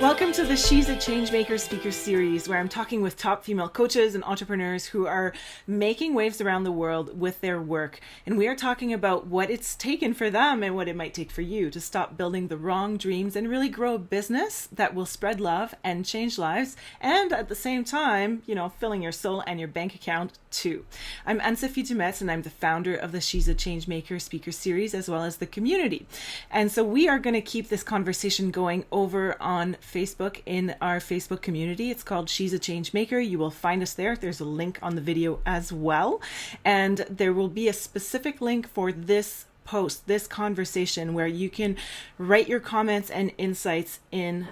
Welcome to the She's a Changemaker speaker series, where I'm talking with top female coaches and entrepreneurs who are making waves around the world with their work. And we are talking about what it's taken for them and what it might take for you to stop building the wrong dreams and really grow a business that will spread love and change lives. And at the same time, filling your soul and your bank account too. I'm Anne-Sophie and I'm the founder of the She's a Changemaker speaker series, as well as the community. And so we are going to keep this conversation going over on Facebook in our Facebook community. It's called She's a Changemaker. You will find us there. There's a link on the video as well. And there will be a specific link for this post, this conversation, where you can write your comments and insights in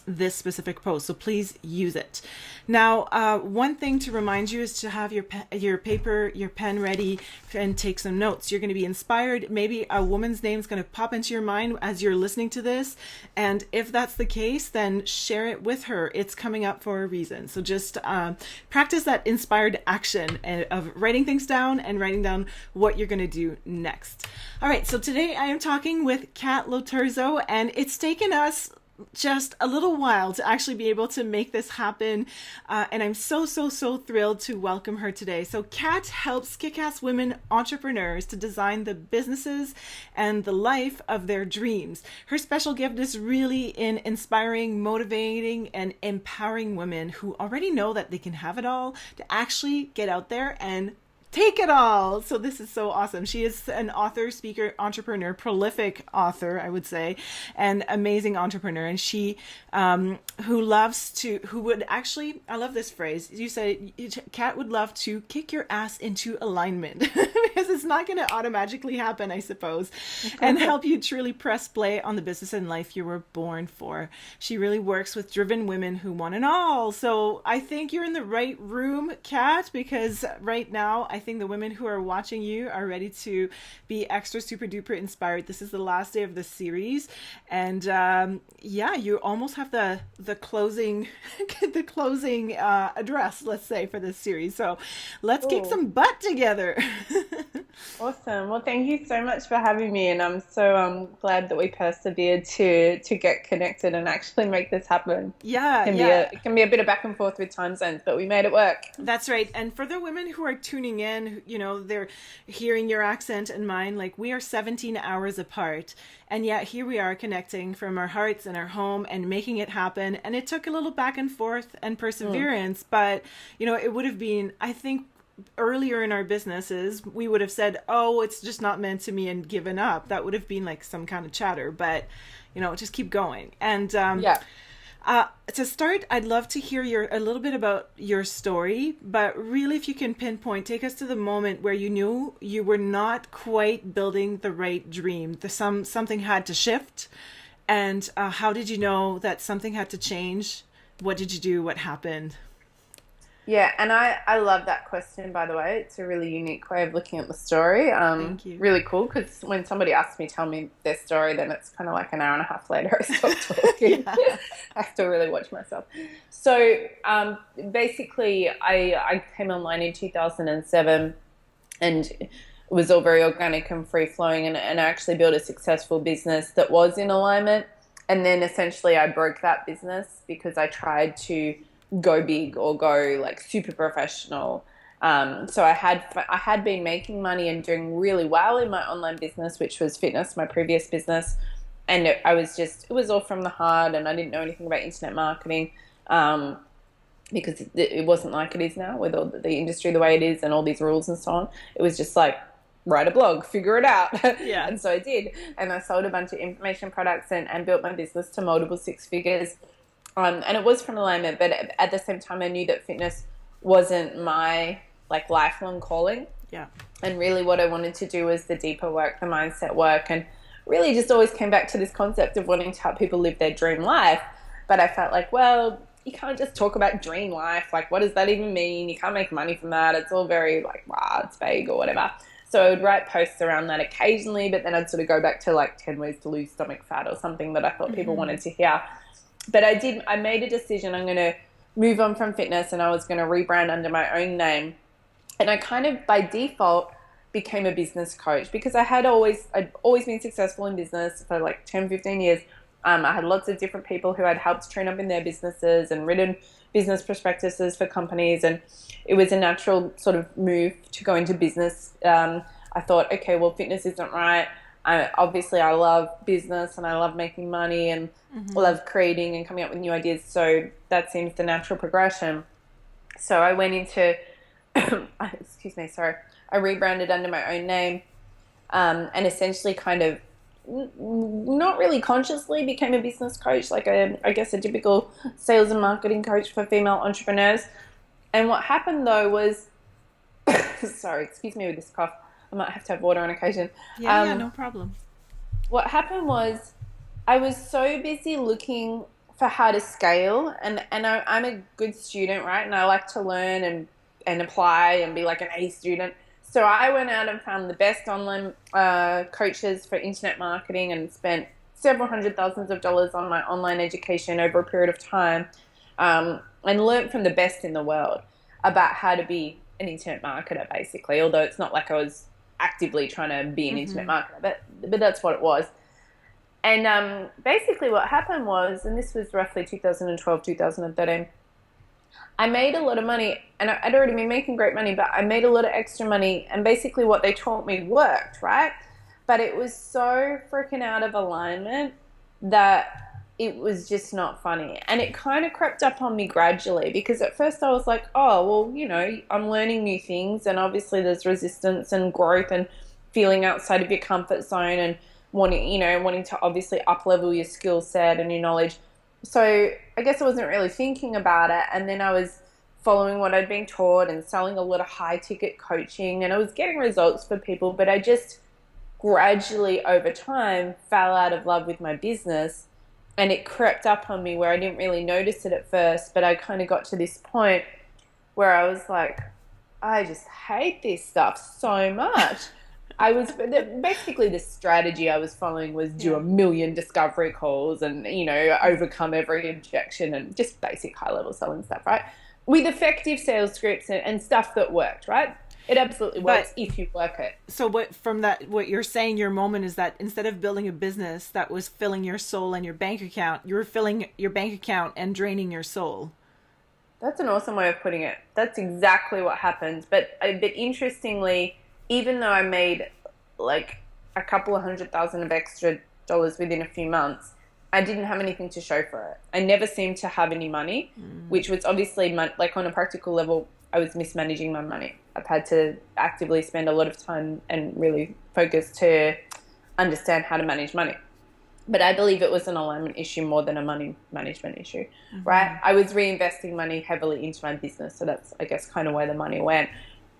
this specific post. So please use it. Now, one thing to remind you is to have your paper, your pen ready and take some notes. You're going to be inspired. Maybe a woman's name is going to pop into your mind as you're listening to this. And if that's the case, then share it with her. It's coming up for a reason. So just practice that inspired action of writing things down and writing down what you're going to do next. All right. So today I am talking with Kat Loterzo, and it's taken us just a little while to actually be able to make this happen. And I'm so thrilled to welcome her today. So Kat helps kick-ass women entrepreneurs to design the businesses and the life of their dreams. Her special gift is really in inspiring, motivating, and empowering women who already know that they can have it all to actually get out there and take it all. So this is so awesome. She is an author, speaker, entrepreneur, prolific author, I would say, and amazing entrepreneur. And she, I love this phrase. You said, Kat would love to kick your ass into alignment because it's not going to automatically happen, I suppose, and help you truly press play on the business and life you were born for. She really works with driven women who want it all. So I think you're in the right room, Kat, because right now, I think the women who are watching you are ready to be extra super duper inspired. This is the last day of the series, and you almost have the closing address, let's say, for this series. So let's kick some butt together. Awesome. Well, thank you so much for having me, and I'm so glad that we persevered to get connected and actually make this happen. It can be a bit of back and forth with time zones, but we made it work. That's right. And for the women who are tuning in, they're hearing your accent and mine, like we are 17 hours apart, and yet here we are connecting from our hearts and our home and making it happen. And it took a little back and forth and perseverance, but it would have been, I think, earlier in our businesses, we would have said, oh, it's just not meant to me, and given up. That would have been like some kind of chatter, but just keep going. And to start, I'd love to hear a little bit about your story, but really, if you can pinpoint, take us to the moment where you knew you were not quite building the right dream. Something had to shift, and how did you know that something had to change? What did you do? What happened? Yeah, and I love that question, by the way. It's a really unique way of looking at the story. Thank you. Really cool, because when somebody asks me, tell me their story, then it's kind of like an hour and a half later I stop talking. I have to really watch myself. So basically, I came online in 2007, and it was all very organic and free-flowing, and I actually built a successful business that was in alignment. And then essentially I broke that business because I tried to go big or go like super professional. So I had been making money and doing really well in my online business, which was fitness, my previous business. And it was all from the heart, and I didn't know anything about internet marketing because it wasn't like it is now with all the industry the way it is and all these rules and so on. It was just like, write a blog, figure it out. Yeah. And so I did. And I sold a bunch of information products and built my business to multiple six figures. And it was from alignment, but at the same time, I knew that fitness wasn't my like lifelong calling. Yeah. And really what I wanted to do was the deeper work, the mindset work, and really just always came back to this concept of wanting to help people live their dream life. But I felt like, well, you can't just talk about dream life. Like, what does that even mean? You can't make money from that. It's all very like, wow, it's vague or whatever. So I would write posts around that occasionally, but then I'd sort of go back to like 10 ways to lose stomach fat or something that I thought people wanted to hear. But I made a decision. I'm going to move on from fitness, and I was going to rebrand under my own name. And I kind of by default became a business coach because I'd always been successful in business for like 10, 15 years. I had lots of different people who I'd helped train up in their businesses and written business prospectuses for companies. And it was a natural sort of move to go into business. I thought, okay, well, fitness isn't right. Obviously, I love business and I love making money and love creating and coming up with new ideas. So that seems the natural progression. So I went into, excuse me, sorry. I rebranded under my own name and essentially kind of not really consciously became a business coach, like I guess a typical sales and marketing coach for female entrepreneurs. And what happened though was, sorry, excuse me with this cough. I might have to have water on occasion. Yeah, no problem. What happened was I was so busy looking for how to scale, and I'm a good student, right? And I like to learn and apply and be like an A student. So I went out and found the best online coaches for internet marketing and spent several $100,000s on my online education over a period of time, and learned from the best in the world about how to be an internet marketer, basically, although it's not like I was actively trying to be an internet marketer, but that's what it was. And basically what happened was, and this was roughly 2012, 2013, I made a lot of money, and I'd already been making great money, but I made a lot of extra money, and basically what they taught me worked, right? But it was so freaking out of alignment that it was just not funny. And it kind of crept up on me gradually, because at first I was like, oh, well, you know, I'm learning new things, and obviously there's resistance and growth and feeling outside of your comfort zone and wanting to obviously up-level your skill set and your knowledge. So I guess I wasn't really thinking about it. And then I was following what I'd been taught and selling a lot of high-ticket coaching, and I was getting results for people, but I just gradually over time fell out of love with my business. And it crept up on me where I didn't really notice it at first, but I kind of got to this point where I was like, I just hate this stuff so much. Basically the strategy I was following was do 1 million discovery calls and, you know, overcome every objection and just basic high-level selling stuff, right? With effective sales scripts and stuff that worked, right? It absolutely works if you work it. So what you're saying, your moment is that instead of building a business that was filling your soul and your bank account, you were filling your bank account and draining your soul. That's an awesome way of putting it. That's exactly what happened. But interestingly, even though I made like a couple of $100,000 of extra dollars within a few months, I didn't have anything to show for it. I never seemed to have any money, which was obviously like on a practical level, I was mismanaging my money. I've had to actively spend a lot of time and really focus to understand how to manage money. But I believe it was an alignment issue more than a money management issue, right? I was reinvesting money heavily into my business. So that's, I guess, kind of where the money went.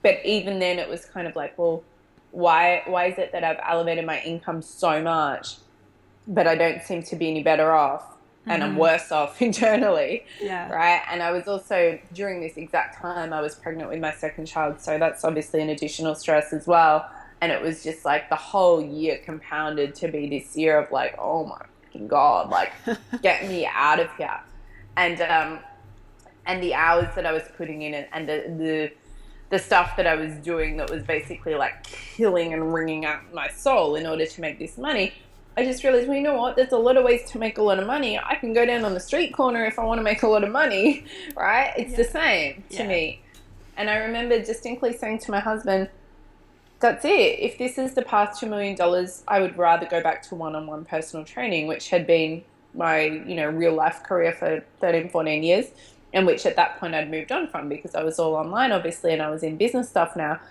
But even then it was kind of like, well, why is it that I've elevated my income so much, but I don't seem to be any better off? And I'm worse off internally, right? And I was also, during this exact time, I was pregnant with my second child. So that's obviously an additional stress as well. And it was just like the whole year compounded to be this year of like, oh my fucking God, like get me out of here. And the hours that I was putting in and the stuff that I was doing that was basically like killing and wringing out my soul in order to make this money, I just realized, well, you know what? There's a lot of ways to make a lot of money. I can go down on the street corner if I want to make a lot of money, right? It's the same to me. And I remember distinctly saying to my husband, that's it. If this is the path to $1 million, I would rather go back to one-on-one personal training, which had been my, you know, real life career for 13, 14 years, and which at that point I'd moved on from because I was all online, obviously, and I was in business stuff now.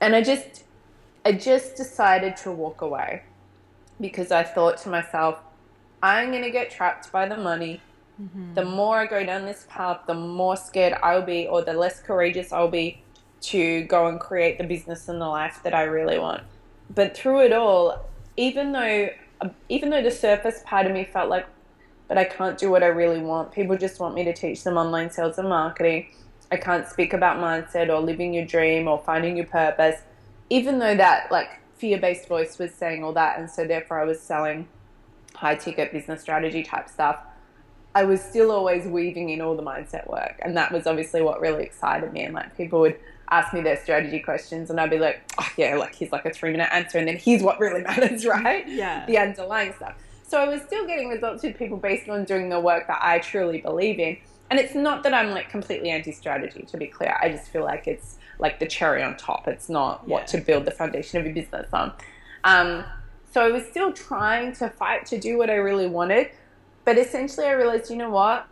And I just decided to walk away. Because I thought to myself, I'm going to get trapped by the money. The more I go down this path, the more scared I'll be, or the less courageous I'll be to go and create the business and the life that I really want. But through it all, even though the surface part of me felt like, but I can't do what I really want. People just want me to teach them online sales and marketing. I can't speak about mindset or living your dream or finding your purpose. Even though that like fear-based voice was saying all that, and so therefore I was selling high-ticket business strategy type stuff, I was still always weaving in all the mindset work, and that was obviously what really excited me. And like people would ask me their strategy questions, and I'd be like, oh yeah, like here's like a 3-minute answer, and then here's what really matters, right? Yeah, the underlying stuff. So I was still getting results with people based on doing the work that I truly believe in. And it's not that I'm like completely anti-strategy, to be clear. I just feel like it's like the cherry on top. It's not what to build the foundation of your business on. So I was still trying to fight to do what I really wanted. But essentially I realized, you know what?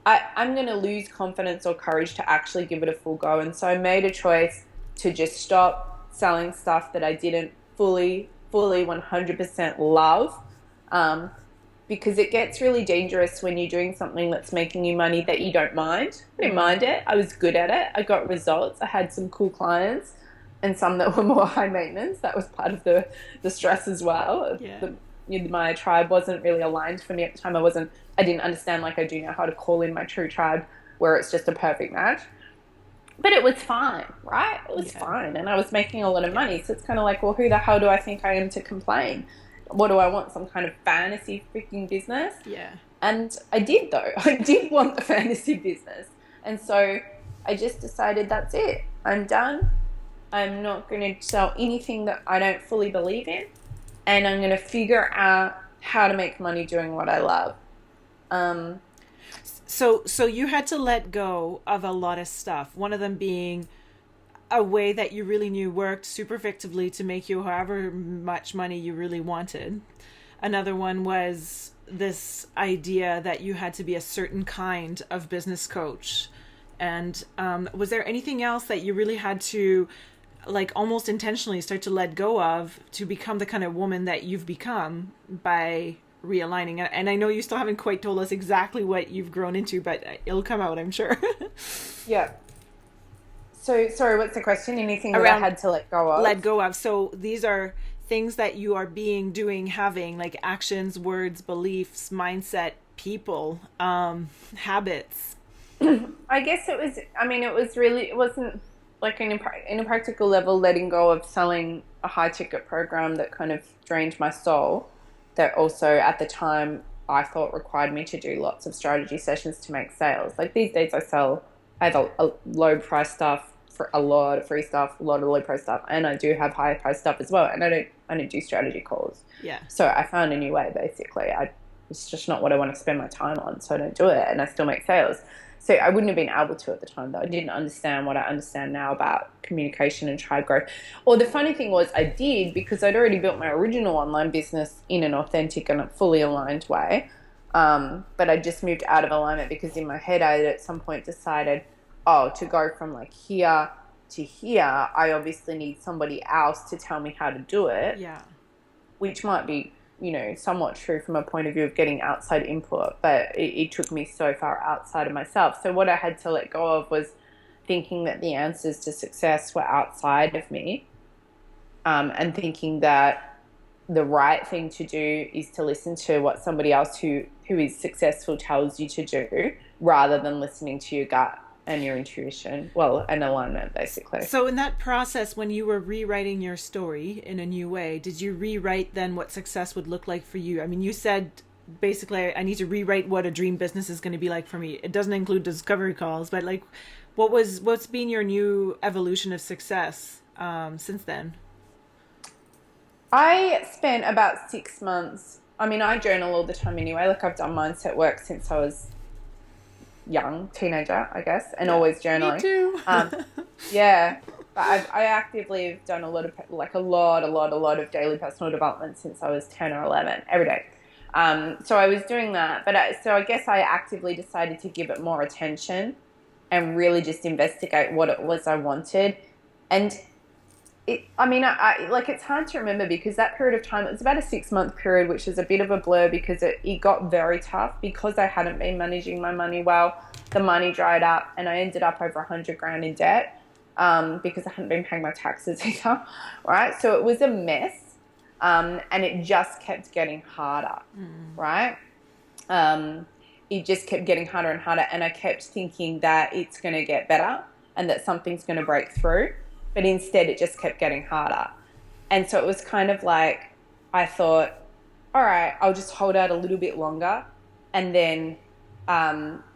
I'm going to lose confidence or courage to actually give it a full go. And so I made a choice to just stop selling stuff that I didn't fully 100% love, because it gets really dangerous when you're doing something that's making you money that you don't mind. I didn't mind it. I was good at it. I got results. I had some cool clients and some that were more high maintenance. That was part of the stress as well. My tribe wasn't really aligned for me at the time. I didn't understand like I do now how to call in my true tribe where it's just a perfect match. But it was fine, right? It was fine. And I was making a lot of money. So it's kind of like, well, who the hell do I think I am to complain? What do I want? Some kind of fantasy freaking business? Yeah. And I did, though. I did want the fantasy business. And so I just decided that's it. I'm done. I'm not going to sell anything that I don't fully believe in. And I'm going to figure out how to make money doing what I love. So you had to let go of a lot of stuff. One of them being a way that you really knew worked super effectively to make you however much money you really wanted. Another one was this idea that you had to be a certain kind of business coach. And was there anything else that you really had to like almost intentionally start to let go of to become the kind of woman that you've become by realigning? And I know you still haven't quite told us exactly what you've grown into, but it'll come out, I'm sure. Yeah. So, sorry, what's the question? Anything that I had to let go of? Let go of. So these are things that you are being, doing, having, like actions, words, beliefs, mindset, people, habits. I guess it wasn't like in a practical level, letting go of selling a high ticket program that kind of drained my soul, that also at the time I thought required me to do lots of strategy sessions to make sales. Like these days I have a low price stuff, for a lot of free stuff, a lot of low price stuff, and I do have high price stuff as well. And I don't do strategy calls. Yeah. So I found a new way basically. It's just not what I want to spend my time on, so I don't do it, and I still make sales. So I wouldn't have been able to at the time, though. I didn't understand what I understand now about communication and tribe growth. Or the funny thing was I did, because I'd already built my original online business in an authentic and a fully aligned way. But I just moved out of alignment because in my head I had at some point decided, to go from like here to here, I obviously need somebody else to tell me how to do it. Yeah. Which might be, somewhat true from a point of view of getting outside input, but it took me so far outside of myself. So what I had to let go of was thinking that the answers to success were outside of me, and thinking that the right thing to do is to listen to what somebody else who is successful tells you to do, rather than listening to your gut and your intuition, an alignment basically. So in that process, when you were rewriting your story in a new way, did you rewrite then what success would look like for you? I mean, you said basically I need to rewrite what a dream business is going to be like for me. It doesn't include discovery calls, but like what's been your new evolution of success since then? I spent about 6 months. I mean, I journal all the time anyway. Like I've done mindset work since I was young, teenager, I guess, and always journaling. Me too. Yeah, but I actively have done a lot of daily personal development since I was 10 or 11 every day. So I was doing that, but I guess I actively decided to give it more attention and really just investigate what it was I wanted. And it's hard to remember because that period of time, it was about a 6-month period, which is a bit of a blur because it got very tough because I hadn't been managing my money well. The money dried up and I ended up over $100,000 in debt because I hadn't been paying my taxes either, right? So it was a mess, and it just kept getting harder, right? It just kept getting harder and harder, and I kept thinking that it's going to get better and that something's going to break through. But instead, it just kept getting harder. And so it was kind of like, I thought, all right, I'll just hold out a little bit longer and then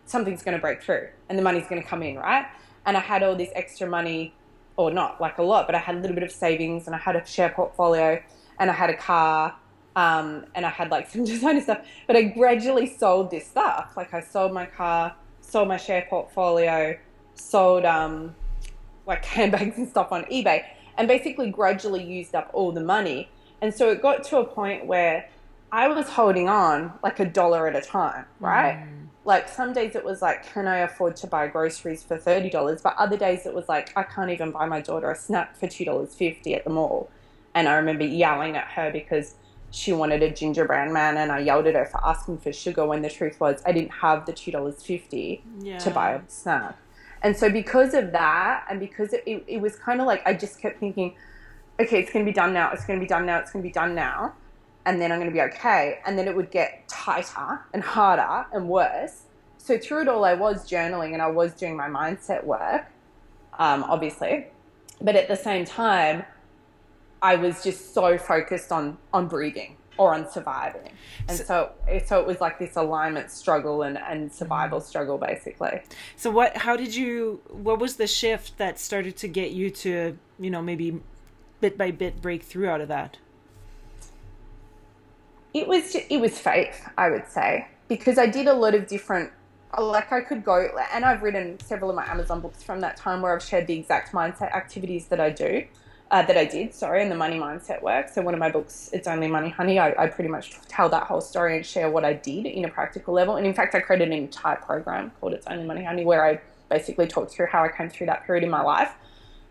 something's going to break through and the money's going to come in, right? And I had all this extra money, or not like a lot, but I had a little bit of savings and I had a share portfolio and I had a car And I had like some designer stuff, but I gradually sold this stuff. Like I sold my car, sold my share portfolio, sold like handbags and stuff on eBay, and basically gradually used up all the money. And so it got to a point where I was holding on like $1 at a time, right? Like some days it was like, can I afford to buy groceries for $30? But other days it was like, I can't even buy my daughter a snack for $2.50 at the mall. And I remember yelling at her because she wanted a gingerbread man, and I yelled at her for asking for sugar when the truth was I didn't have the $2.50 to buy a snack. And so because of that, and because it was kind of like I just kept thinking, okay, it's going to be done now, it's going to be done now, it's going to be done now, and then I'm going to be okay. And then it would get tighter and harder and worse. So through it all, I was journaling and I was doing my mindset work, obviously. But at the same time, I was just so focused on breathing or on surviving. And so it was like this alignment struggle and survival struggle, basically. So what was the shift that started to get you to, maybe bit by bit break through out of that? It was faith, I would say, because I did a lot of different, like I could go, and I've written several of my Amazon books from that time where I've shared the exact mindset activities that I did, and the money mindset work. So one of my books, It's Only Money, Honey, I pretty much tell that whole story and share what I did in a practical level. And in fact, I created an entire program called It's Only Money, Honey, where I basically talked through how I came through that period in my life.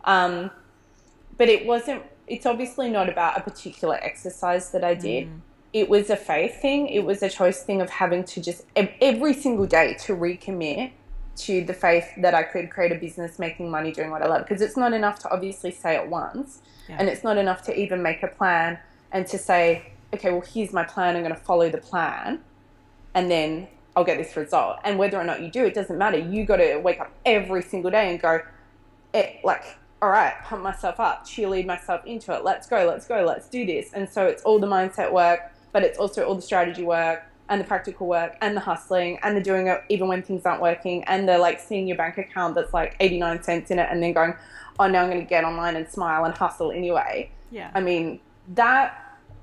But it's obviously not about a particular exercise that I did. It was a faith thing. It was a choice thing of having to just every single day to recommit to the faith that I could create a business making money doing what I love. Because it's not enough to obviously say it once, and it's not enough to even make a plan and to say, okay, well, here's my plan. I'm going to follow the plan and then I'll get this result. And whether or not you do, it doesn't matter. You got to wake up every single day and go, all right, pump myself up, cheerlead myself into it. Let's go, let's do this. And so it's all the mindset work, but it's also all the strategy work and the practical work and the hustling and the doing it even when things aren't working, and the like seeing your bank account that's like 89 cents in it and then going, oh, now I'm going to get online and smile and hustle anyway. Yeah. I mean,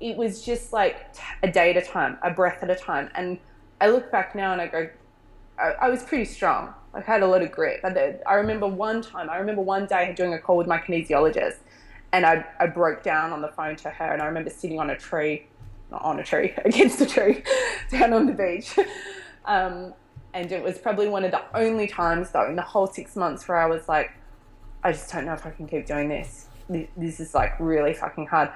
it was just like a day at a time, a breath at a time. And I look back now and I go, I was pretty strong. Like I had a lot of grit. But I remember one day doing a call with my kinesiologist, and I broke down on the phone to her, and I remember sitting on a tree, not on a tree, against a tree, down on the beach. And it was probably one of the only times, though, in the whole 6 months where I was like, I just don't know if I can keep doing this. This is like really fucking hard.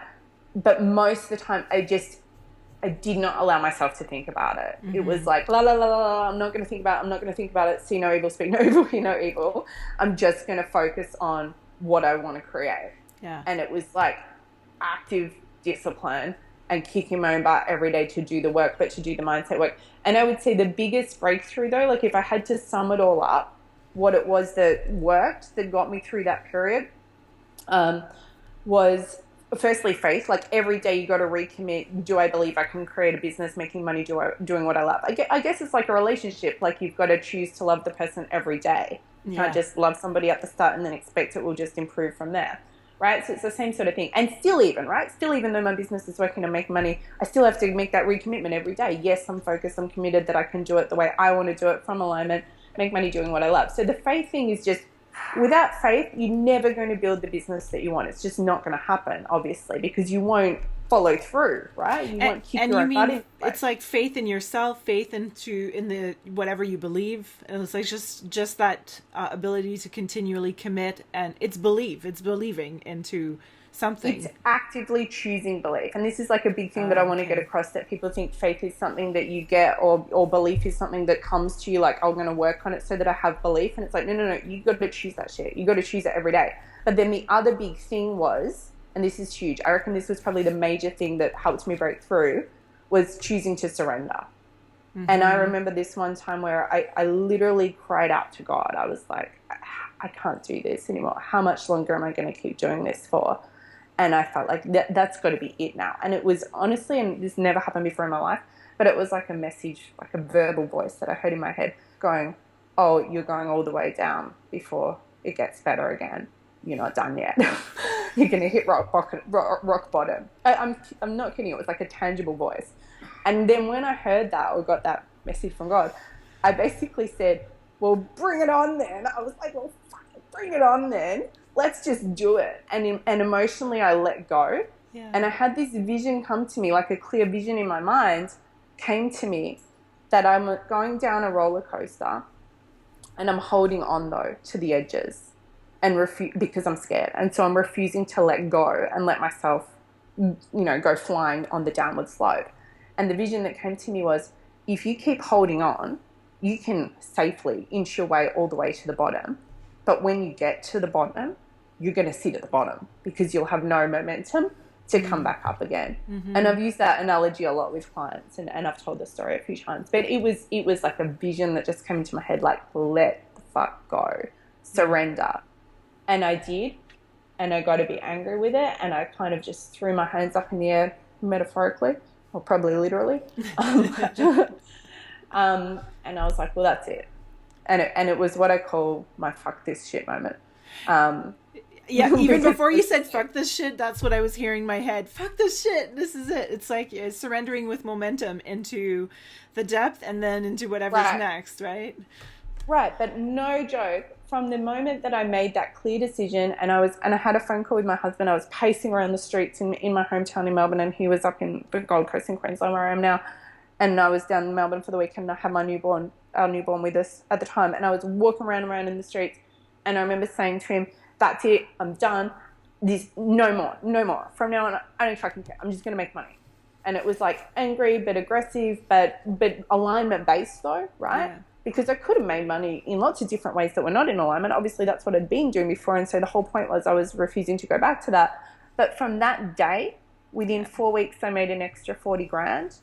But most of the time, I did not allow myself to think about it. It was like, la, la, la, la, I'm not going to think about it. See no evil, speak no evil, hear no evil. I'm just going to focus on what I want to create. Yeah. And it was like active discipline and kicking my own butt every day to do the work, but to do the mindset work. And I would say the biggest breakthrough, though, like if I had to sum it all up, what it was that worked, that got me through that period, was firstly faith. Like every day you got to recommit, do I believe I can create a business making money doing what I love? I guess it's like a relationship. Like you've got to choose to love the person every day. You can't just love somebody at the start and then expect it will just improve from there. Right? So it's the same sort of thing. And still even though my business is working to make money, I still have to make that recommitment every day. Yes, I'm focused, I'm committed that I can do it the way I want to do it, from alignment, make money doing what I love. So the faith thing is just, without faith, you're never going to build the business that you want. It's just not going to happen, obviously, because you won't follow through, right? You won't keep your own body. It's like faith in yourself, faith in the whatever you believe. And it's like just that ability to continually commit, and it's believing into something. It's actively choosing belief. And this is like a big thing that I want to get across, that people think faith is something that you get, or belief is something that comes to you, like, I'm going to work on it so that I have belief. And it's like, no, you got to choose that shit. You got to choose it every day. But then the other big thing was, and this is huge, I reckon this was probably the major thing that helped me break through, was choosing to surrender. And I remember this one time where I literally cried out to God. I was like, I can't do this anymore. How much longer am I going to keep doing this for? And I felt like that's got to be it now. And it was honestly, and this never happened before in my life, but it was like a message, like a verbal voice that I heard in my head going, oh, you're going all the way down before it gets better again. You're not done yet. you're going to hit rock bottom. I'm not kidding. It was like a tangible voice. And then when I heard that or got that message from God, I basically said, well, bring it on then. I was like, well, fucking bring it on then. Let's just do it. And emotionally I let go. Yeah. And I had this vision come to me, like a clear vision in my mind came to me, that I'm going down a roller coaster and I'm holding on though to the edges and because I'm scared. And so I'm refusing to let go and let myself, go flying on the downward slope. And the vision that came to me was, if you keep holding on, you can safely inch your way all the way to the bottom. But when you get to the bottom, you're going to sit at the bottom because you'll have no momentum to come back up again. Mm-hmm. And I've used that analogy a lot with clients, and I've told the story a few times. But it was like a vision that just came into my head, like, let the fuck go, surrender. And I did, and I got a bit angry with it, and I kind of just threw my hands up in the air, metaphorically, or probably literally. And I was like, well, that's it. And it was what I call my fuck this shit moment. Yeah, even before you said fuck this shit, that's what I was hearing in my head. Fuck this shit. This is it. It's like surrendering with momentum into the depth and then into whatever's next, right? Right, but no joke. From the moment that I made that clear decision, and I had a phone call with my husband, I was pacing around the streets in my hometown in Melbourne, and he was up in the Gold Coast in Queensland where I am now, and I was down in Melbourne for the weekend, and I had our newborn with us at the time, and I was walking around in the streets, and I remember saying to him, that's it, I'm done. No more. From now on, I don't fucking care. I'm just going to make money. And it was like angry, but aggressive, but alignment based though, right? Yeah. Because I could have made money in lots of different ways that were not in alignment. Obviously, that's what I'd been doing before. And so the whole point was I was refusing to go back to that. But from that day, within 4 weeks, I made an extra 40 grand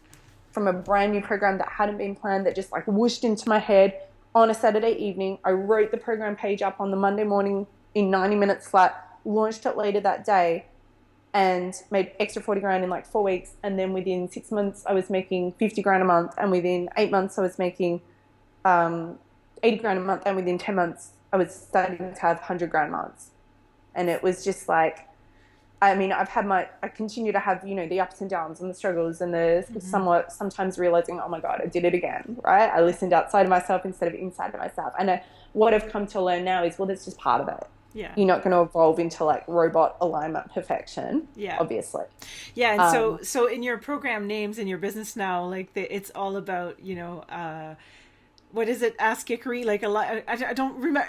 from a brand new program that hadn't been planned, that just like whooshed into my head on a Saturday evening. I wrote the program page up on the Monday morning in 90 minutes flat, launched it later that day, and made extra 40 grand in like 4 weeks. And then within 6 months, I was making 50 grand a month. And within 8 months, I was making 80 grand a month. And within 10 months, I was starting to have 100 grand months. And it was just like, I mean, I continue to have, the ups and downs and the struggles and the sometimes realizing, oh my God, I did it again, right? I listened outside of myself instead of inside of myself. And what I've come to learn now is, well, that's just part of it. Yeah. You're not going to evolve into like robot alignment perfection. Yeah. Obviously. Yeah. And so in your program names in your business now, like it's all about, what is it? Ask Kickery. Like a lot. I don't remember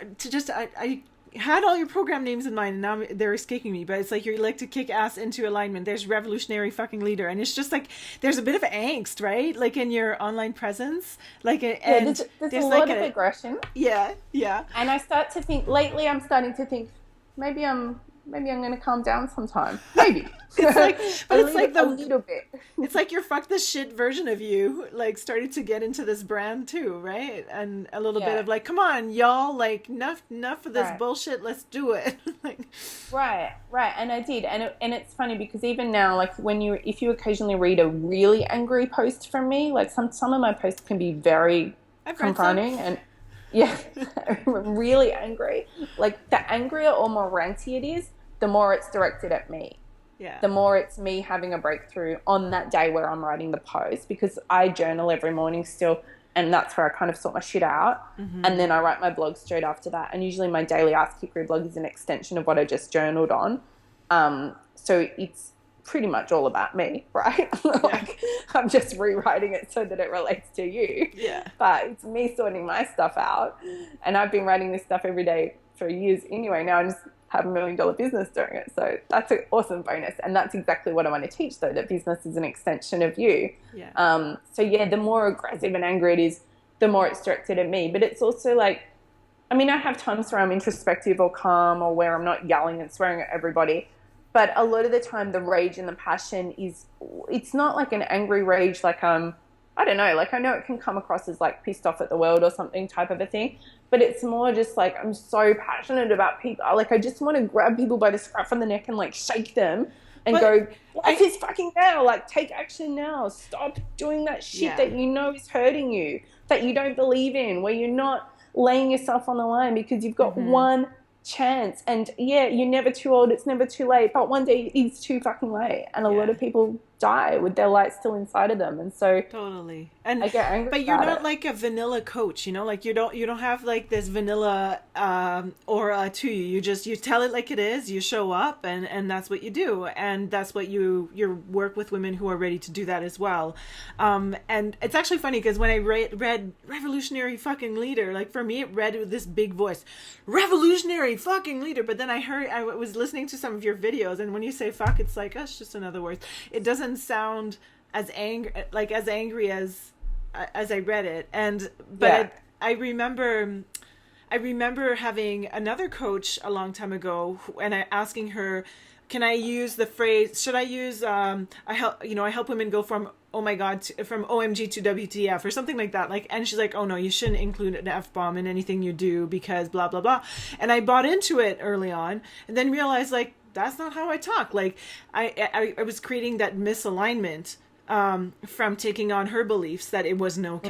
I had all your program names in mind and now they're escaping me, but it's like you're like to kick ass into alignment. There's revolutionary fucking leader. And it's just like, there's a bit of angst, right? Like in your online presence, like, there's a lot of aggression. Yeah. Yeah. And I'm starting to think, maybe I'm going to calm down sometime. Maybe. It's like, but it's like a little bit. It's like your fuck this shit version of you, like started to get into this brand too, right? And a little bit of like, come on, y'all, like enough of this bullshit. Let's do it. Like, right. And I did, and it's funny because even now, like if you occasionally read a really angry post from me, like some of my posts can be very confronting and. Yeah, really angry. Like the angrier or more ranty it is, the more it's directed at me. Yeah. The more it's me having a breakthrough on that day where I'm writing the post, because I journal every morning still, and that's where I kind of sort my shit out. Mm-hmm. And then I write my blog straight after that. And usually my daily Ask Hickory blog is an extension of what I just journaled on. So it's pretty much all about me, right? Like I'm just rewriting it so that it relates to you. Yeah. But it's me sorting my stuff out. And I've been writing this stuff every day for years anyway. Now I just have $1 million business doing it. So that's an awesome bonus. And that's exactly what I want to teach though, that business is an extension of you. Yeah. So yeah, the more aggressive and angry it is, the more it's directed at me. But it's also like, I mean, I have times where I'm introspective or calm or where I'm not yelling and swearing at everybody. But a lot of the time, the rage and the passion it's not like an angry rage, like, I don't know, like I know it can come across as like pissed off at the world or something type of a thing, but it's more just like, I'm so passionate about people. Like I just want to grab people by the scruff of the neck and like shake them and go, life is fucking now, like take action now. Stop doing that shit that you know is hurting you, that you don't believe in, where you're not laying yourself on the line because you've got one chance. And yeah, you're never too old, it's never too late, but one day it's too fucking late, and a lot of people die with their light still inside of them. And so Totally. And I get angry but you're about not it. like a vanilla coach, like you don't have like this vanilla aura to you. You tell it like it is, you show up, and that's what you do. And that's what you work with women who are ready to do that as well. And it's actually funny because when I read revolutionary fucking leader, like for me it read with this big voice, revolutionary fucking leader, but then I was listening to some of your videos, and when you say fuck, it's like, oh, it's just another word. It doesn't sound as angry as I read it. And but I remember having another coach a long time ago, and I asking her, can I use the phrase, should I use I help women go from oh my god from OMG to WTF or something like that, like, and she's like, oh no, you shouldn't include an F-bomb in anything you do because blah blah blah. And I bought into it early on, and then realized, like, that's not how I talk. Like I was creating that misalignment from taking on her beliefs that it was no.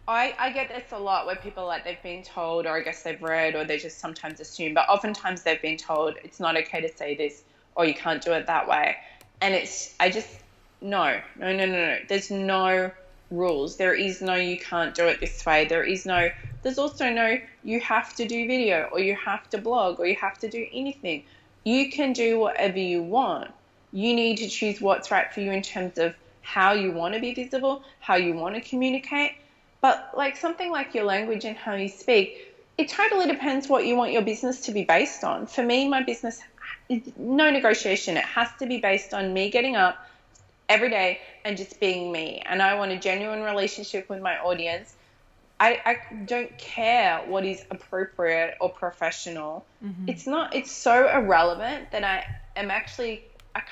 I get this a lot where people, like, they've been told, or I guess they've read, or they just sometimes assume, but oftentimes they've been told it's not okay to say this, or you can't do it that way. And no. There's no rules. There is no, you can't do it this way. There's also no, you have to do video, or you have to blog, or you have to do anything. You can do whatever you want. You need to choose what's right for you in terms of how you want to be visible, how you want to communicate. But like something like your language and how you speak, it totally depends what you want your business to be based on. For me, my business, no negotiation. It has to be based on me getting up every day and just being me. And I want a genuine relationship with my audience. I don't care what is appropriate or professional. Mm-hmm. It's so irrelevant that I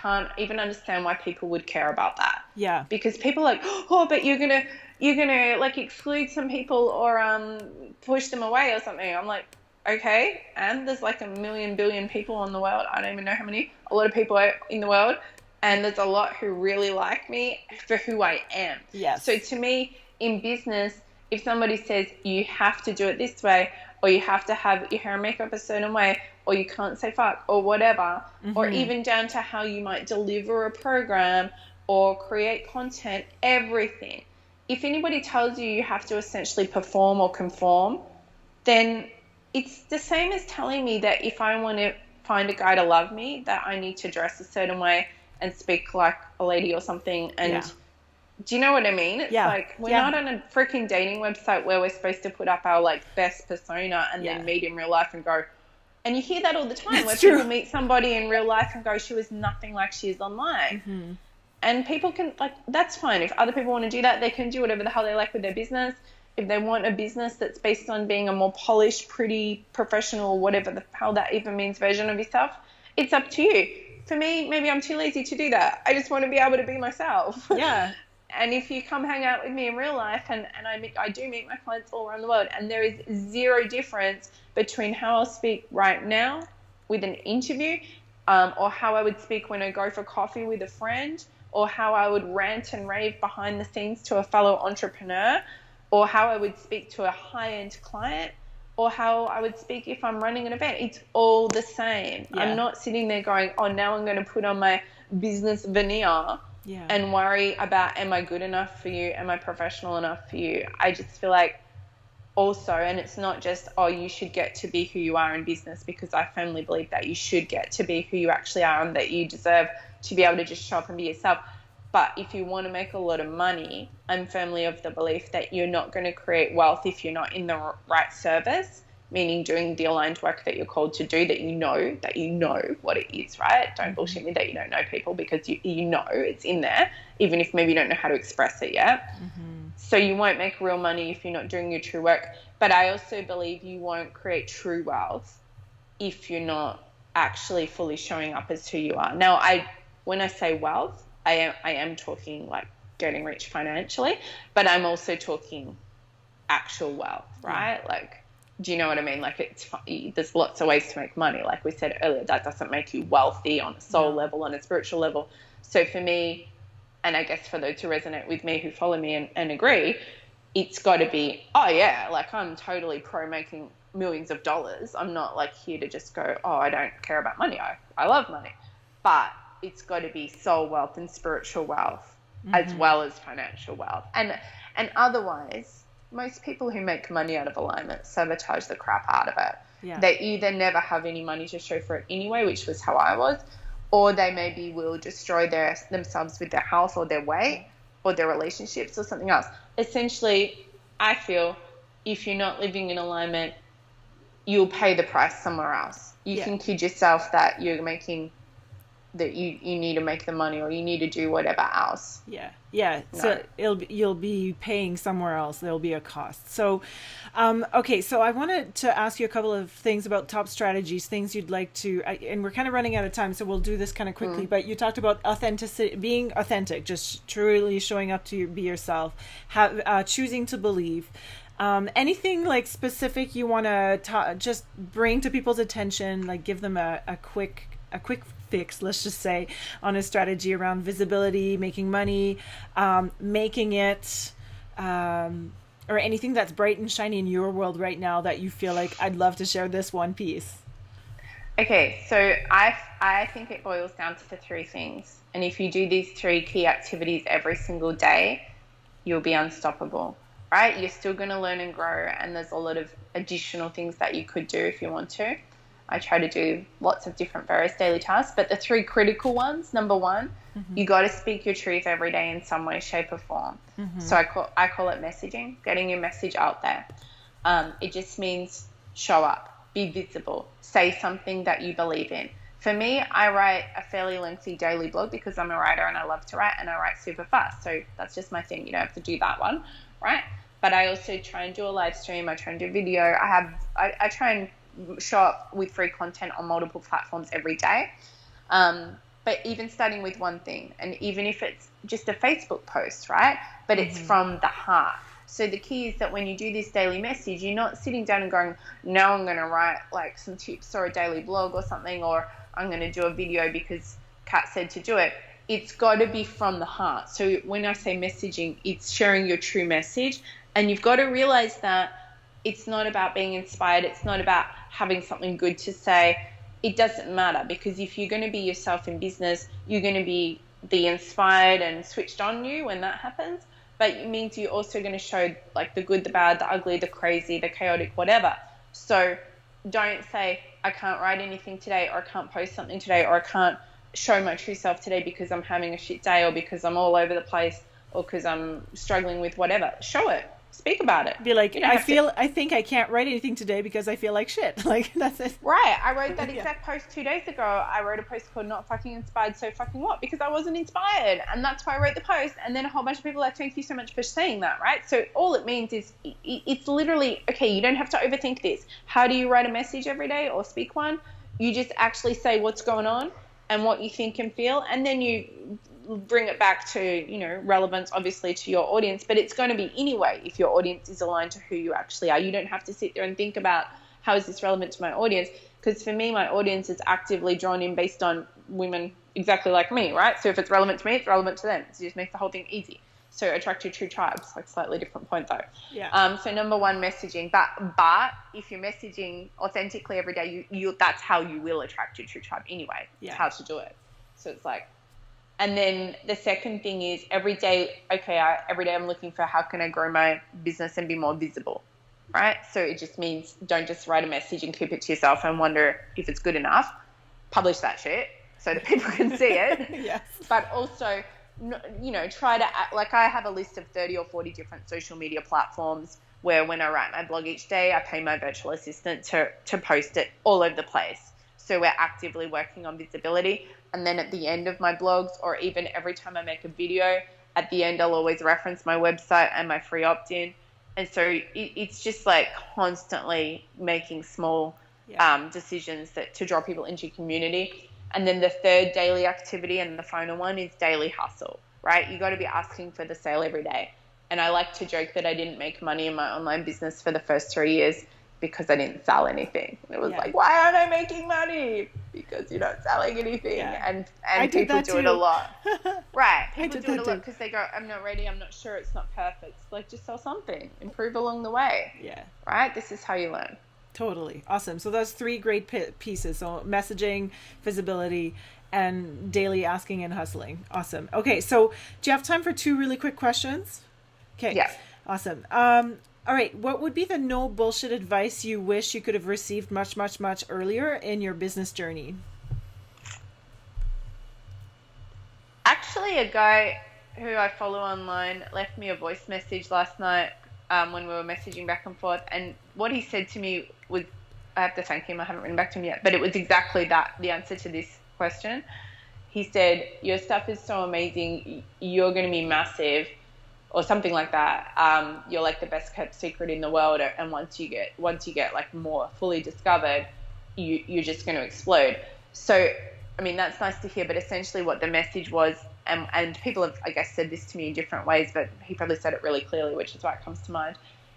can't even understand why people would care about that. Yeah. Because people are like, oh, but you're gonna like exclude some people or push them away or something. I'm like, okay, and there's like 1 billion people in the world. I don't even know how many. A lot of people are in the world, and there's a lot who really like me for who I am. Yes. So to me, in business, if somebody says you have to do it this way, or you have to have your hair and makeup a certain way, or you can't say fuck, or whatever, or even down to how you might deliver a program or create content, everything. If anybody tells you have to essentially perform or conform, then it's the same as telling me that if I want to find a guy to love me, that I need to dress a certain way and speak like a lady or something. And do you know what I mean? It's like we're not on a freaking dating website where we're supposed to put up our like best persona and then meet in real life and go. And you hear that all the time where people meet somebody in real life and go, she was nothing like she is online. Mm-hmm. And people can, like, that's fine. If other people want to do that, they can do whatever the hell they like with their business. If they want a business that's based on being a more polished, pretty, professional, whatever the hell that even means version of yourself, it's up to you. For me, maybe I'm too lazy to do that. I just want to be able to be myself. Yeah. And if you come hang out with me in real life, and I do meet my clients all around the world, and there is zero difference between how I'll speak right now with an interview, or how I would speak when I go for coffee with a friend, or how I would rant and rave behind the scenes to a fellow entrepreneur, or how I would speak to a high-end client, or how I would speak if I'm running an event. It's all the same. Yeah. I'm not sitting there going, oh, now I'm going to put on my business veneer and worry about, am I good enough for you? Am I professional enough for you? I just feel like also, and it's not just, oh, you should get to be who you are in business, because I firmly believe that you should get to be who you actually are and that you deserve to be able to just show up and be yourself. But if you want to make a lot of money, I'm firmly of the belief that you're not going to create wealth if you're not in the right service, meaning doing the aligned work that you're called to do, that you know what it is, right? Don't bullshit me that you don't know people, because you know it's in there, even if maybe you don't know how to express it yet. Mm-hmm. So you won't make real money if you're not doing your true work. But I also believe you won't create true wealth if you're not actually fully showing up as who you are. Now, when I say wealth, I am talking like getting rich financially, but I'm also talking actual wealth, right? Like, do you know what I mean? Like, there's lots of ways to make money. Like we said earlier, that doesn't make you wealthy on a soul level, on a spiritual level. So for me, and I guess for those who resonate with me, who follow me and agree, it's got to be, oh yeah, like I'm totally pro making millions of dollars. I'm not like here to just go, oh, I don't care about money. I love money. But it's got to be soul wealth and spiritual wealth as well as financial wealth. And otherwise, most people who make money out of alignment sabotage the crap out of it. Yeah. They either never have any money to show for it anyway, which was how I was, or they maybe will destroy themselves with their health or their weight or their relationships or something else. Essentially, I feel if you're not living in alignment, you'll pay the price somewhere else. You can kid yourself that you're making that you need to make the money or you need to do whatever else. No. So you'll be paying somewhere else. There'll be a cost. So okay, so I wanted to ask you a couple of things about top strategies, things you'd like to, and we're kind of running out of time, so we'll do this kind of quickly, but you talked about authenticity, being authentic, just truly showing up to be yourself, choosing to believe. Anything like specific you want to just bring to people's attention, like give them a quick fix, let's just say, on a strategy around visibility, making money, making it, or anything that's bright and shiny in your world right now that you feel like I'd love to share this one piece? Okay, so I think it boils down to the three things. And if you do these three key activities every single day, you'll be unstoppable, right? You're still going to learn and grow, and there's a lot of additional things that you could do if you want to. I try to do lots of different various daily tasks, but the three critical ones, number one, you got to speak your truth every day in some way, shape or form. So I call it messaging, getting your message out there. It just means show up, be visible, say something that you believe in. For me, I write a fairly lengthy daily blog because I'm a writer and I love to write, and I write super fast. So that's just my thing. You don't have to do that one, right? But I also try and do a live stream. I try and do video. I try and show up with free content on multiple platforms every day. But even starting with one thing, and even if it's just a Facebook post, right? But it's from the heart. So the key is that when you do this daily message, you're not sitting down and going, now I'm going to write like some tips or a daily blog or something, or I'm going to do a video because Kat said to do it. It's got to be from the heart. So when I say messaging, it's sharing your true message. And you've got to realize that it's not about being inspired. It's not about having something good to say. It doesn't matter, because if you're going to be yourself in business, you're going to be the inspired and switched on you when that happens. But it means you're also going to show like the good, the bad, the ugly, the crazy, the chaotic, whatever. So don't say, I can't write anything today, or I can't post something today, or I can't show my true self today because I'm having a shit day, or because I'm all over the place, or because I'm struggling with whatever. Show it. Speak about it. Be like, I think I can't write anything today because I feel like shit. Like, that's it. Right. I wrote that exact post 2 days ago. I wrote a post called Not Fucking Inspired, So Fucking What? Because I wasn't inspired. And that's why I wrote the post. And then a whole bunch of people are like, thank you so much for saying that, right? So all it means is it's literally, okay, you don't have to overthink this. How do you write a message every day or speak one? You just actually say what's going on and what you think and feel. And then you bring it back to, relevance, obviously, to your audience, but it's going to be anyway if your audience is aligned to who you actually are. You don't have to sit there and think about how is this relevant to my audience, because for me, my audience is actively drawn in based on women exactly like me, right? So if it's relevant to me, it's relevant to them. So just make the whole thing easy. So attract your true tribes, like slightly different point though. Yeah. So number one, messaging. But if you're messaging authentically every day, you that's how you will attract your true tribe anyway. Yeah. It's how to do it. So it's like, and then the second thing is every day I'm looking for how can I grow my business and be more visible, right? So it just means don't just write a message and keep it to yourself and wonder if it's good enough. Publish that shit so that people can see it. Yes. But also, try to act like I have a list of 30 or 40 different social media platforms where when I write my blog each day, I pay my virtual assistant to post it all over the place. So we're actively working on visibility. And then at the end of my blogs, or even every time I make a video, at the end I'll always reference my website and my free opt-in. And so it's just like constantly making small decisions to draw people into your community. And then the third daily activity and the final one is daily hustle, right? You got to be asking for the sale every day. And I like to joke that I didn't make money in my online business for the first 3 years because I didn't sell anything. It was like, why aren't I making money? Because you're not selling anything. Yeah. And people do it a lot. Right. People do it a lot too. because they go, I'm not ready, I'm not sure, it's not perfect. Like, just sell something. Improve along the way. Yeah. Right? This is how you learn. Totally. Awesome. So those three great pieces. So messaging, visibility, and daily asking and hustling. Awesome. Okay. So do you have time for 2 really quick questions? Okay. Yeah. Awesome. All right. What would be the no bullshit advice you wish you could have received much, much, much earlier in your business journey? Actually, a guy who I follow online left me a voice message last night when we were messaging back and forth. And what he said to me was, I have to thank him, I haven't written back to him yet, but it was exactly that, the answer to this question. He said, your stuff is so amazing, you're going to be massive, or something like that. You're like the best kept secret in the world, and once you get like more fully discovered, you're just going to explode. So, I mean, that's nice to hear, but essentially what the message was, and people have, I guess, said this to me in different ways, but he probably said it really clearly, which is why it comes to mind,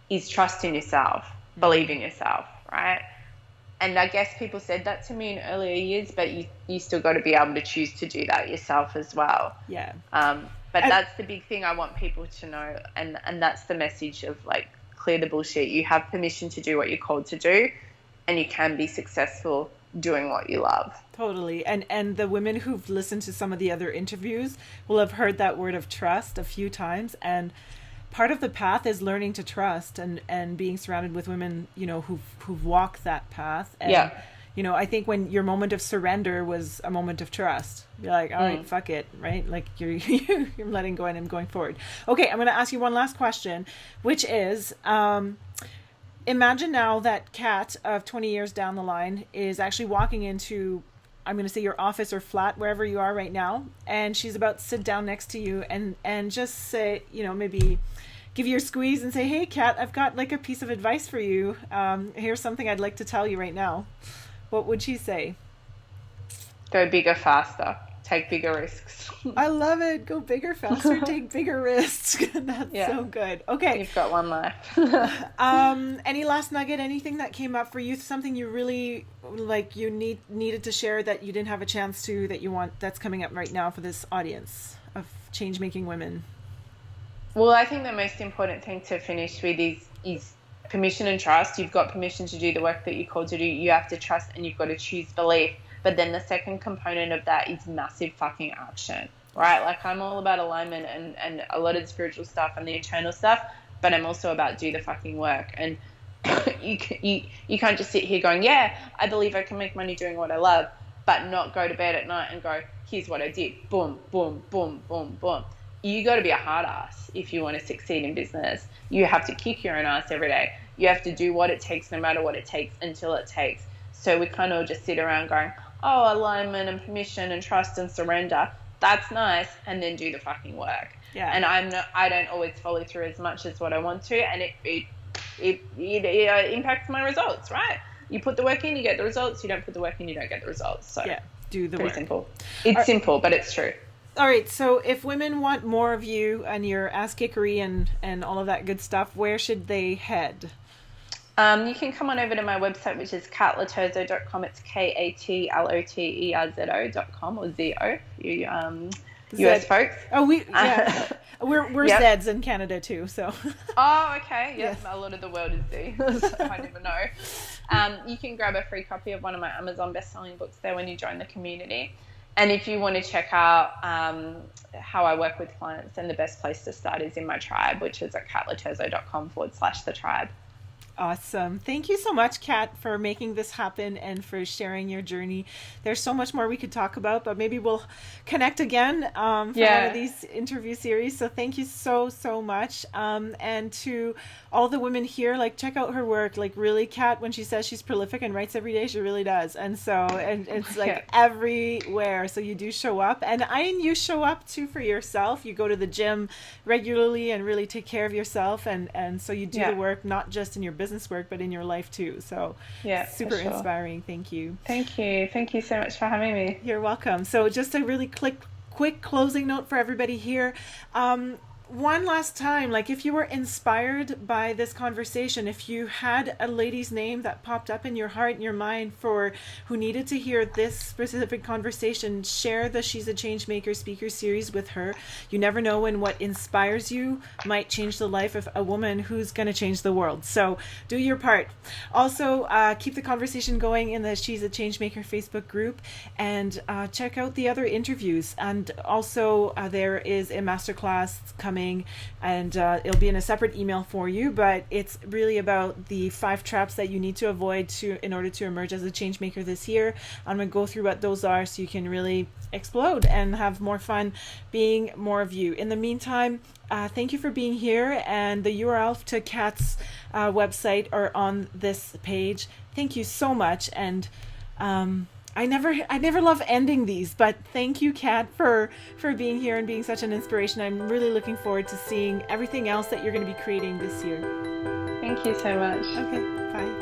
is trust in yourself, believe in yourself, right? And I guess people said that to me in earlier years, but you still got to be able to choose to do that yourself as well. Yeah. But that's the big thing I want people to know, and that's the message of, like, clear the bullshit. You have permission to do what you're called to do, and you can be successful doing what you love. Totally. And the women who've listened to some of the other interviews will have heard that word of trust a few times, and part of the path is learning to trust and being surrounded with women, you know, who've walked that path. And, yeah. You know, I think when your moment of surrender was a moment of trust, you're like, all right, fuck it, right? Like you're letting go and I'm going forward. Okay, I'm going to ask you one last question, which is, imagine now that Kat of 20 years down the line is actually walking into, I'm going to say, your office or flat, wherever you are right now, and she's about to sit down next to you and just say, you know, maybe give you a squeeze and say, hey, Kat, I've got like a piece of advice for you. Here's something I'd like to tell you right now. What would she say? Go bigger, faster. Take bigger risks. I love it. Go bigger, faster. Take bigger risks. That's so good. Okay. You've got one life. Any last nugget? Anything that came up for you? Something you really like you needed to share that you didn't have a chance to, that you want, that's coming up right now for this audience of change-making women? Well, I think the most important thing to finish with is permission and trust. You've got permission to do the work that you're called to do. You have to trust, and you've got to choose belief. But then the second component of that is massive fucking action, right? Like, I'm all about alignment and a lot of the spiritual stuff and the internal stuff, but I'm also about do the fucking work. And you can't just sit here going, yeah, I believe I can make money doing what I love, but not go to bed at night and go, here's what I did. Boom, boom, boom, boom, boom. You got to be a hard ass if you want to succeed in business. You have to kick your own ass every day. You have to do what it takes, no matter what it takes, until it takes. So we kind of just sit around going, oh, alignment and permission and trust and surrender. That's nice. And then do the fucking work. Yeah. And I don't always follow through as much as what I want to. And it impacts my results, right? You put the work in, you get the results. You don't put the work in, you don't get the results. So yeah, do the pretty work. Simple. It's simple, but it's true. All right. So if women want more of you and your ass kickery and all of that good stuff, where should they head? You can come on over to my website, which is katloterzo.com. It's KATLOTERZO.com, or ZO, you US folks. Oh, we're Zeds in Canada too, so. Oh, okay. Yes, a lot of the world is Z, so I never know. You can grab a free copy of one of my Amazon best-selling books there when you join the community. And if you want to check out how I work with clients, then the best place to start is in my tribe, which is at katloterzo.com/the tribe. Awesome. Thank you so much, Kat, for making this happen and for sharing your journey. There's so much more we could talk about, but maybe we'll connect again for one of these interview series. So thank you so, so much. And to all the women here, like, check out her work. Like, really, Kat, when she says she's prolific and writes every day, she really does. And so, and it's like everywhere. So you do show up, and you show up too for yourself. You go to the gym regularly and really take care of yourself. And so you do the work, not just in your business work, but in your life too. So super inspiring. Thank you. Thank you so much for having me. You're welcome. So just a really quick closing note for everybody here. one last time, like if you were inspired by this conversation, if you had a lady's name that popped up in your heart and your mind for who needed to hear this specific conversation, share the She's a Changemaker speaker series with her. You never know when what inspires you might change the life of a woman who's going to change the world. So do your part. Also, keep the conversation going in the She's a Changemaker Facebook group, and check out the other interviews. And also there is a masterclass coming, and it'll be in a separate email for you, but it's really about the 5 traps that you need to avoid in order to emerge as a change maker this year. I'm going to go through what those are so you can really explode and have more fun being more of you. In the meantime, thank you for being here, and the URL to Kat's website are on this page. Thank you so much, and I never love ending these, but thank you, Kat, for being here and being such an inspiration. I'm really looking forward to seeing everything else that you're going to be creating this year. Thank you so much. Okay, bye.